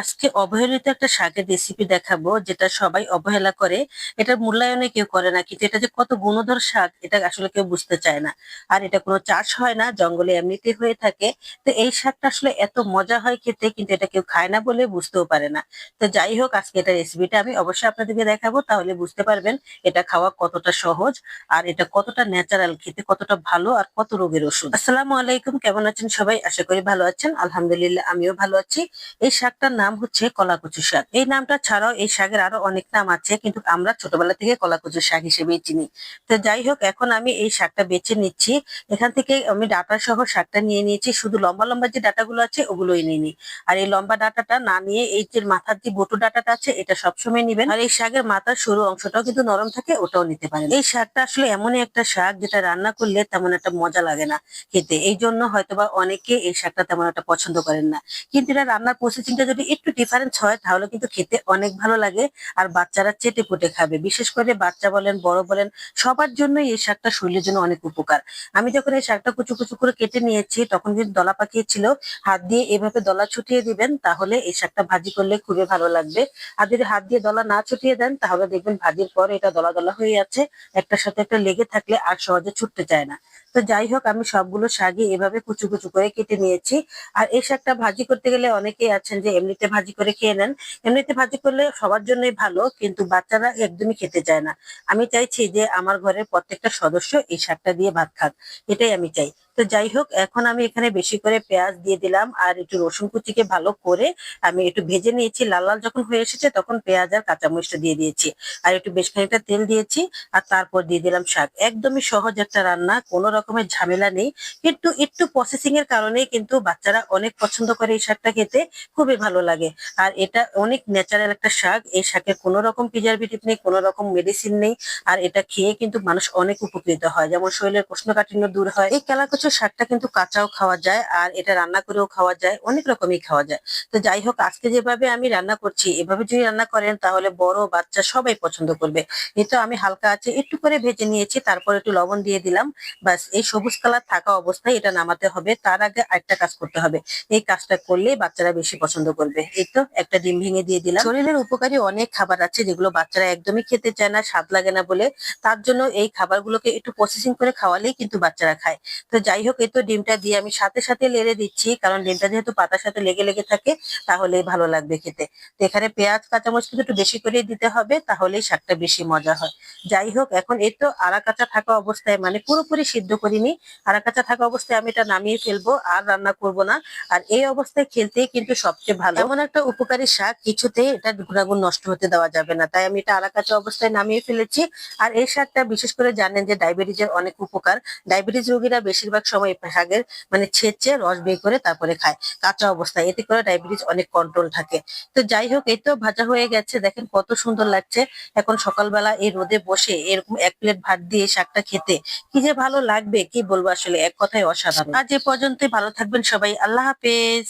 আজকে অবহেলিত একটা শাকের রেসিপি দেখাবো, যেটা সবাই অবহেলা করে। এটার মূল্যায়নে কেউ করে না, কিন্তু এটা যে কত গুণধর শাক এটা আসলে কেউ বুঝতে চায় না। আর এটা কোনো চাষ হয় না, জঙ্গলে এমনিতে হয়ে থাকে। তো এই শাকটা আসলে এত মজা হয় খেতে, কিন্তু এটা কেউ খায় না বলে বুঝতেও পারে না। তো যাই হোক, আজকে এটা রেসিপিটা আমি অবশ্যই আপনাদেরকে দেখাবো, তাহলে বুঝতে পারবেন এটা খাওয়া কতটা সহজ, আর এটা কতটা ন্যাচারাল, খেতে কতটা ভালো, আর কত রোগের ওষুধ। আসসালামু আলাইকুম, কেমন আছেন সবাই? আশা করি ভালো আছেন। আলহামদুলিল্লাহ, আমিও ভালো আছি। এই শাকটার নাম হচ্ছে কলাকচু শাক। এই নামটা ছাড়াও এই শাকের আরো অনেক নাম আছে, কিন্তু আমরা ছোটবেলা থেকে কলাকচু শাক হিসেবেই চিনি। তো যাই হোক, এখন আমি এই শাকটা বেছে নিচ্ছি। এখান থেকে আমি ডাটা সহ শাকটা নিয়ে নিয়েছি, শুধু লম্বা লম্বা যে ডাটাগুলো আছে ওগুলোই নিয়ে নিই। আর এই লম্বা ডাটাটা না নিয়ে এই যে মাথার যে বটু ডাটাটা আছে এটা সবসময় নিবেন। আর এই শাকের মাথার সরু অংশটাও কিন্তু নরম থাকে, ওটাও নিতে পারেন। এই শাকটা আসলে এমনই একটা শাক যেটা রান্না করলে তেমন একটা মজা লাগে না খেতে, এই জন্য হয়তোবা অনেকে এই শাকটা তেমন একটা পছন্দ করেন না। কিন্তু এটা রান্নার প্রসেসিংটা যদি একটু ডিফারেন্স হয় তাহলে কিন্তু খেতে অনেক ভালো লাগে। আর বাচ্চারা চেটে পুটে খাবে, বিশেষ করে বাচ্চা বলেন বড় বলেন, সবার জন্যই এই শাকটা শরীরের জন্য অনেক উপকার। আমি যখন এই শাকটা কুচু কুচু করে কেটে নিয়েছি তখন কিন্তু দলা পাকিয়েছিল। হাত দিয়ে এভাবে দলা ছুটিয়ে দিবেন, তাহলে এই শাকটা ভাজি করলে খুবই ভালো লাগবে। আর যদি হাত দিয়ে দলা না ছুটিয়ে দেন তাহলে দেখবেন ভাজির পর এটা দলা দলা হয়ে যাচ্ছে, একটার সাথে একটা লেগে থাকলে আর সহজে ছুটতে চায় না। তো যাই হোক, আমি সবগুলো শাকই এভাবে কুচু কুচু করে কেটে নিয়েছি। আর এই শাকটা ভাজি করতে গেলে অনেকেই আছেন যে এমনিতে ভাজি করে খেয়ে নেন। এমনিতে ভাজি করলে সবার জন্যই ভালো, কিন্তু বাচ্চারা একদমই খেতে চায় না। আমি চাইছি যে আমার ঘরের প্রত্যেকটা সদস্য এই শাকটা দিয়ে ভাত খাক, এটাই আমি চাই। তো যাই হোক, এখন আমি এখানে বেশি করে পেঁয়াজ দিয়ে দিলাম, আর একটু রসুন কুচিকে ভালো করে আমি একটু ভেজে নিয়েছি। লাল লাল যখন হয়ে এসেছে তখন পেঁয়াজ আর কাঁচামরিচটা দিয়ে দিয়েছি, আর একটু বেশ খানিকটা তেল দিয়েছি। আর তারপর দিয়ে দিলাম শাক। একদমই সহজ একটা রান্না, কোনো রকমের ঝামেলা নেই। কিন্তু একটু প্রসেসিং এর কারণে কিন্তু বাচ্চারা অনেক পছন্দ করে এই শাকটা খেতে, খুবই ভালো লাগে। আর এটা অনেক ন্যাচারাল একটা শাক, এই শাকে কোনো রকম প্রিজারভেটিভ নেই, কোনো রকম মেডিসিন নেই। আর এটা খেয়ে কিন্তু মানুষ অনেক উপকৃত হয়, যেমন শরীরের কোষ্ঠকাঠিন্য দূর হয়। এই কেলাকুচো শাকটা কিন্তু কাঁচাও খাওয়া যায়, আর এটা রান্না করেও খাওয়া যায়, অনেক রকমই খাওয়া যায়। তো যাই হোক, আজকে যেভাবে আমি রান্না করছি এভাবে যদি রান্না করেন তাহলে বড় বাচ্চা সবাই পছন্দ করবে। এটা আমি হালকা আছে একটু করে ভেজে নিয়েছি, তারপর একটু লবণ দিয়ে দিলাম। বাস, এই সবুজ কালার থাকা অবস্থায় এটা নামাতে হবে। তার আগে আরেকটা কাজ করতে হবে, এই কাজটা করলে বাচ্চারা বেশি পছন্দ করবে। এই তো একটা ডিম ভেঙে দিয়ে দিলাম। শরীরের উপকারী অনেক খাবার আছে যেগুলো বাচ্চারা একদমই খেতে চায় না, স্বাদ লাগে না বলে। তার জন্য এই খাবারগুলোকে একটু প্রসেসিং করে খাওয়ালেই কিন্তু বাচ্চারা খায়। তো যাই হোক, এই তো ডিমটা দিয়ে আমি সাথে সাথে লেড়ে দিচ্ছি, কারণ ডিমটা যেহেতু পাতার সাথে লেগে লেগে থাকে, তাহলে ভালো লাগবে খেতে। তো এখানে পেঁয়াজ কাঁচামরিচ কিন্তু একটু বেশি করে দিতে হবে, তাহলেই শাকটা বেশি মজা হয়। যাই হোক, এখন এই তো আড়া কাঁচা থাকা অবস্থায়, মানে পুরোপুরি সিদ্ধ করিনি, আড়া কাঁচা থাকা অবস্থায় আমি এটা নামিয়ে ফেলবো, আর রান্না করব না। আর এই অবস্থায় খেলতেই কিন্তু সবচেয়ে ভালো। এমন একটা উপকারী শাক, কিছুতেই এটা গুণাগুণ নষ্ট হতে দেওয়া যাবে না, তাই আমি এটা আড়া কাঁচা অবস্থায় নামিয়ে ফেলেছি। আর এই শাকটা বিশেষ করে জানেন যে ডায়াবেটিসের অনেক উপকার। ডায়াবেটিস রোগীরা বেশিরভাগ সময় এই শাকের মানে ছেঁচে রস বের করে তারপরে খায় কাঁচা অবস্থায়, এতে করে ডায়াবেটিস অনেক কন্ট্রোল থাকে। তো যাই হোক, এই তো ভাজা হয়ে গেছে, দেখেন কত সুন্দর লাগছে। এখন সকালবেলা এই রোদে বসে এরকম এক প্লেট ভাত দিয়ে শাকটা খেতে কি যে ভালো লাগবে, কি বলবো, আসলে এক কথায় অসাধারণ। আজ এ পর্যন্তই, ভালো থাকবেন সবাই, আল্লাহ হাফেজ।